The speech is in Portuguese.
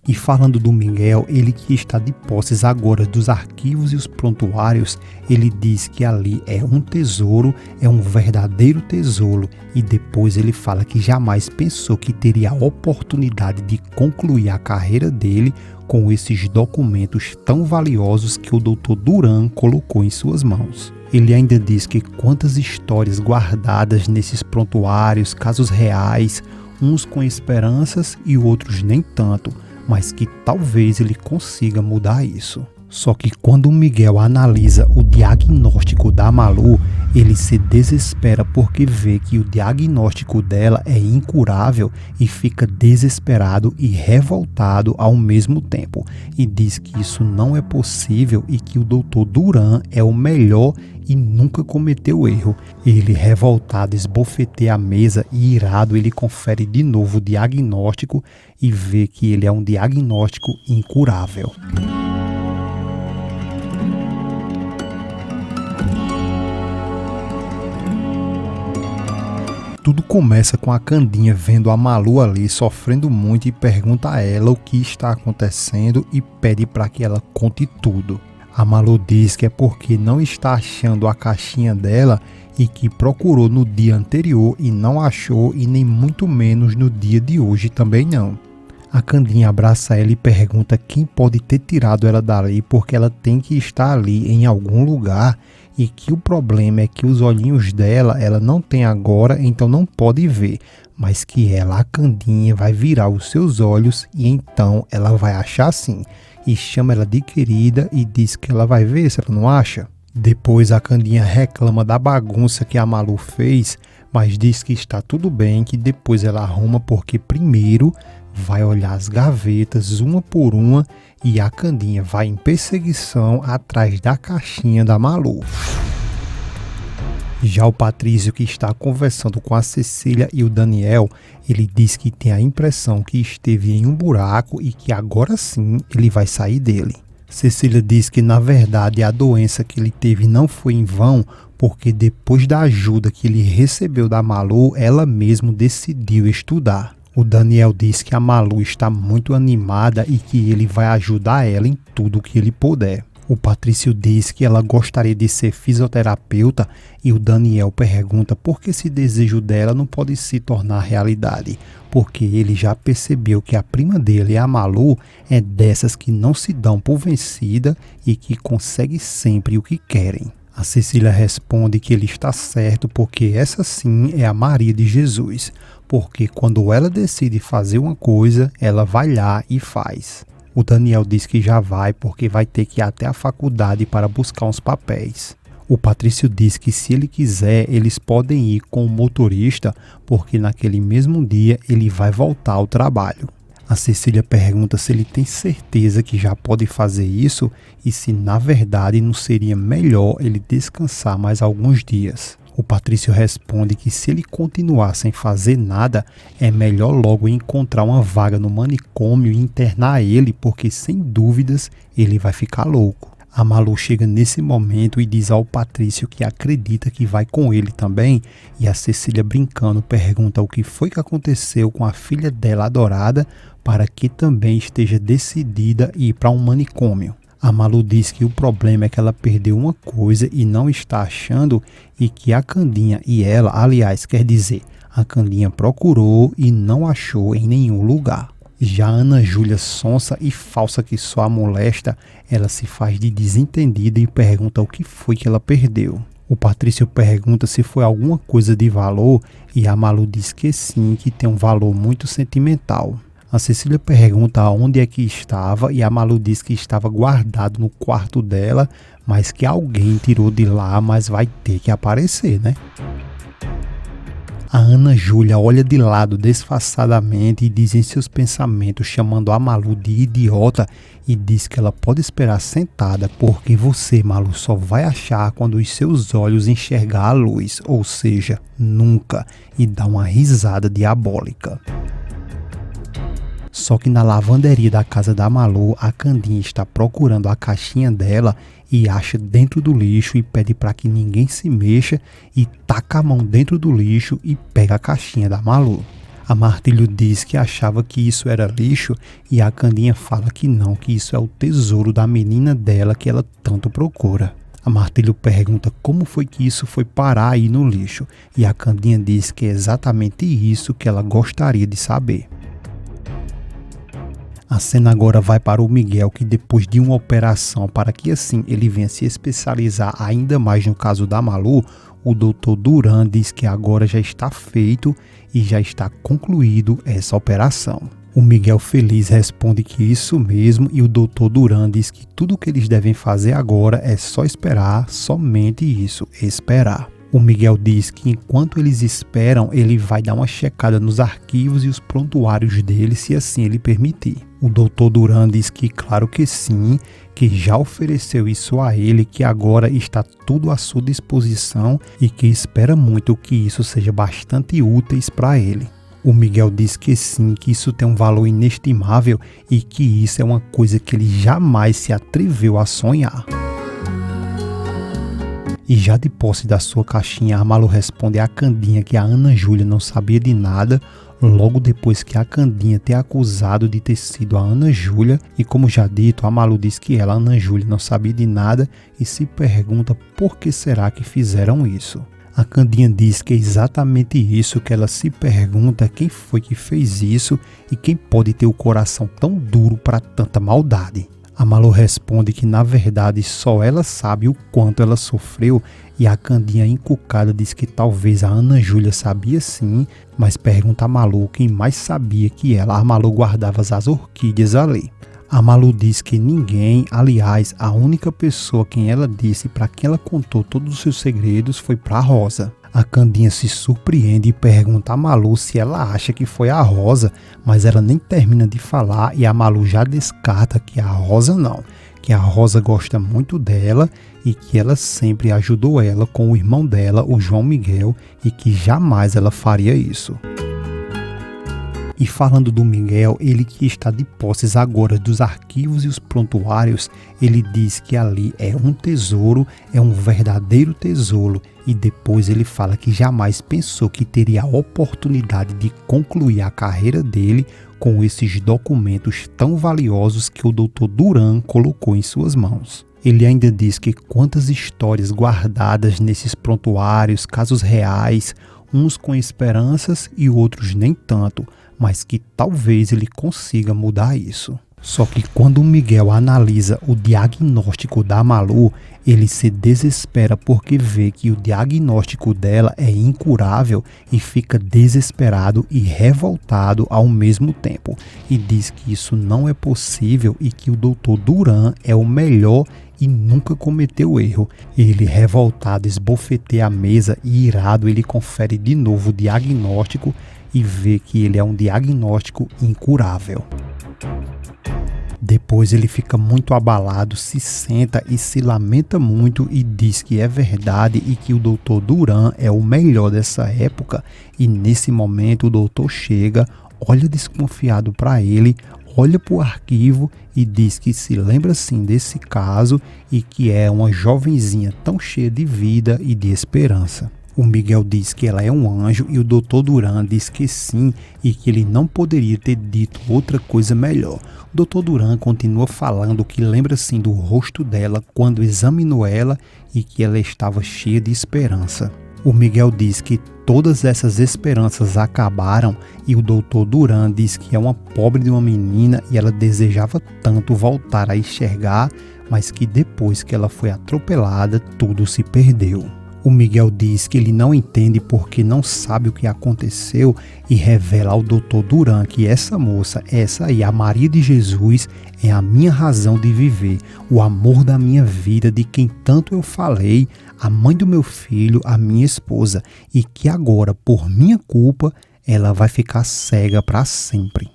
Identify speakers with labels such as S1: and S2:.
S1: E falando do Miguel, ele que está de posses agora dos arquivos e os prontuários, ele diz que ali é um tesouro, é um verdadeiro tesouro. E depois ele fala que jamais pensou que teria a oportunidade de concluir a carreira dele com esses documentos tão valiosos que o Dr. Duran colocou em suas mãos. Ele ainda diz que quantas histórias guardadas nesses prontuários, casos reais, uns com esperanças e outros nem tanto, mas que talvez ele consiga mudar isso. Só que quando o Miguel analisa o diagnóstico da Malu, ele se desespera porque vê que o diagnóstico dela é incurável e fica desesperado e revoltado ao mesmo tempo. E diz que isso não é possível e que o Dr. Duran é o melhor e nunca cometeu erro. Ele, revoltado, esbofeteia a mesa e irado, ele confere de novo o diagnóstico e vê que ele é um diagnóstico incurável. Tudo começa com a Candinha vendo a Malu ali sofrendo muito e pergunta a ela o que está acontecendo e pede para que ela conte tudo. A Malu diz que é porque não está achando a caixinha dela e que procurou no dia anterior e não achou, e nem muito menos no dia de hoje também não. A Candinha abraça ela e pergunta quem pode ter tirado ela dali, porque ela tem que estar ali em algum lugar e que o problema é que os olhinhos dela ela não tem agora, então não pode ver, mas que ela, a Candinha, vai virar os seus olhos e então ela vai achar sim. E chama ela de querida e diz que ela vai ver se ela não acha. Depois a Candinha reclama da bagunça que a Malu fez, mas diz que está tudo bem, que depois ela arruma porque primeiro vai olhar as gavetas uma por uma e a Candinha vai em perseguição atrás da caixinha da Malu. Já o Patrício, que está conversando com a Cecília e o Daniel, ele diz que tem a impressão que esteve em um buraco e que agora sim ele vai sair dele. Cecília diz que na verdade a doença que ele teve não foi em vão, porque depois da ajuda que ele recebeu da Malu, ela mesma decidiu estudar. O Daniel diz que a Malu está muito animada e que ele vai ajudar ela em tudo que ele puder. O Patrício diz que ela gostaria de ser fisioterapeuta e o Daniel pergunta por que esse desejo dela não pode se tornar realidade, porque ele já percebeu que a prima dele, a Malu, é dessas que não se dão por vencida e que consegue sempre o que querem. A Cecília responde que ele está certo porque essa sim é a Maria de Jesus, porque quando ela decide fazer uma coisa, ela vai lá e faz. O Daniel diz que já vai porque vai ter que ir até a faculdade para buscar uns papéis. O Patrício diz que se ele quiser, eles podem ir com o motorista porque naquele mesmo dia ele vai voltar ao trabalho. A Cecília pergunta se ele tem certeza que já pode fazer isso e se na verdade não seria melhor ele descansar mais alguns dias. O Patrício responde que se ele continuar sem fazer nada, é melhor logo encontrar uma vaga no manicômio e internar ele, porque sem dúvidas ele vai ficar louco. A Malu chega nesse momento e diz ao Patrício que acredita que vai com ele também, e a Cecília, brincando, pergunta o que foi que aconteceu com a filha dela adorada para que também esteja decidida a ir para um manicômio. A Malu diz que o problema é que ela perdeu uma coisa e não está achando, e que a Candinha e ela, aliás, quer dizer, a Candinha procurou e não achou em nenhum lugar. Já a Ana Júlia, sonsa e falsa que só a molesta, ela se faz de desentendida e pergunta o que foi que ela perdeu. O Patrício pergunta se foi alguma coisa de valor e a Malu diz que sim, que tem um valor muito sentimental. A Cecília pergunta onde é que estava e a Malu diz que estava guardado no quarto dela, mas que alguém tirou de lá, mas vai ter que aparecer, né? A Ana Júlia olha de lado disfarçadamente e diz em seus pensamentos, chamando a Malu de idiota, e diz que ela pode esperar sentada porque você, Malu, só vai achar quando os seus olhos enxergar a luz, ou seja, nunca, e dá uma risada diabólica. Só que na lavanderia da casa da Malu, a Candinha está procurando a caixinha dela e acha dentro do lixo e pede para que ninguém se mexa e taca a mão dentro do lixo e pega a caixinha da Malu. A Martilho diz que achava que isso era lixo e a Candinha fala que não, que isso é o tesouro da menina dela que ela tanto procura. A Martilho pergunta como foi que isso foi parar aí no lixo e a Candinha diz que é exatamente isso que ela gostaria de saber. A cena agora vai para o Miguel, que depois de uma operação para que assim ele venha se especializar ainda mais no caso da Malu, o Dr. Duran diz que agora já está feito e já está concluído essa operação. O Miguel feliz responde que isso mesmo e o Dr. Duran diz que tudo o que eles devem fazer agora é só esperar, somente isso, esperar. O Miguel diz que enquanto eles esperam, ele vai dar uma checada nos arquivos e os prontuários dele, se assim ele permitir. O Dr. Duran diz que claro que sim, que já ofereceu isso a ele, que agora está tudo à sua disposição e que espera muito que isso seja bastante útil para ele. O Miguel diz que sim, que isso tem um valor inestimável e que isso é uma coisa que ele jamais se atreveu a sonhar. E já de posse da sua caixinha, a Malu responde à Candinha que a Ana Júlia não sabia de nada, logo depois que a Candinha ter acusado de ter sido a Ana Júlia. E como já dito, a Malu diz que ela, a Ana Júlia, não sabia de nada e se pergunta por que será que fizeram isso. A Candinha diz que é exatamente isso que ela se pergunta, quem foi que fez isso e quem pode ter o coração tão duro para tanta maldade. A Malu responde que na verdade só ela sabe o quanto ela sofreu e a Candinha encucada diz que talvez a Ana Júlia sabia sim, mas pergunta a Malu quem mais sabia que ela. A Malu guardava as orquídeas ali. A Malu diz que ninguém, aliás, a única pessoa quem ela disse para quem ela contou todos os seus segredos foi para a Rosa. A Candinha se surpreende e pergunta a Malu se ela acha que foi a Rosa, mas ela nem termina de falar e a Malu já descarta que a Rosa não, que a Rosa gosta muito dela e que ela sempre ajudou ela com o irmão dela, o João Miguel, e que jamais ela faria isso. E falando do Miguel, ele que está de posses agora dos arquivos e os prontuários, ele diz que ali é um tesouro, é um verdadeiro tesouro. E depois ele fala que jamais pensou que teria a oportunidade de concluir a carreira dele com esses documentos tão valiosos que o Dr. Duran colocou em suas mãos. Ele ainda diz que quantas histórias guardadas nesses prontuários, casos reais, uns com esperanças e outros nem tanto, mas que talvez ele consiga mudar isso. Só que quando o Miguel analisa o diagnóstico da Malu, ele se desespera porque vê que o diagnóstico dela é incurável e fica desesperado e revoltado ao mesmo tempo. E diz que isso não é possível e que o Dr. Duran é o melhor e nunca cometeu erro. Ele, revoltado, esbofeteia a mesa e irado, ele confere de novo o diagnóstico e vê que ele é um diagnóstico incurável. Depois ele fica muito abalado, se senta e se lamenta muito e diz que é verdade e que o Dr. Duran é o melhor dessa época. E nesse momento o doutor chega, olha desconfiado para ele, olha para o arquivo e diz que se lembra sim desse caso e que é uma jovenzinha tão cheia de vida e de esperança. O Miguel diz que ela é um anjo e o Dr. Duran diz que sim e que ele não poderia ter dito outra coisa melhor. O Dr. Duran continua falando que lembra sim do rosto dela quando examinou ela e que ela estava cheia de esperança. O Miguel diz que todas essas esperanças acabaram e o Dr. Duran diz que é uma pobre de uma menina e ela desejava tanto voltar a enxergar, mas que depois que ela foi atropelada, tudo se perdeu. O Miguel diz que ele não entende porque não sabe o que aconteceu e revela ao Dr. Duran que essa moça, essa aí, a Maria de Jesus, é a minha razão de viver, o amor da minha vida, de quem tanto eu falei, a mãe do meu filho, a minha esposa, e que agora, por minha culpa, ela vai ficar cega para sempre.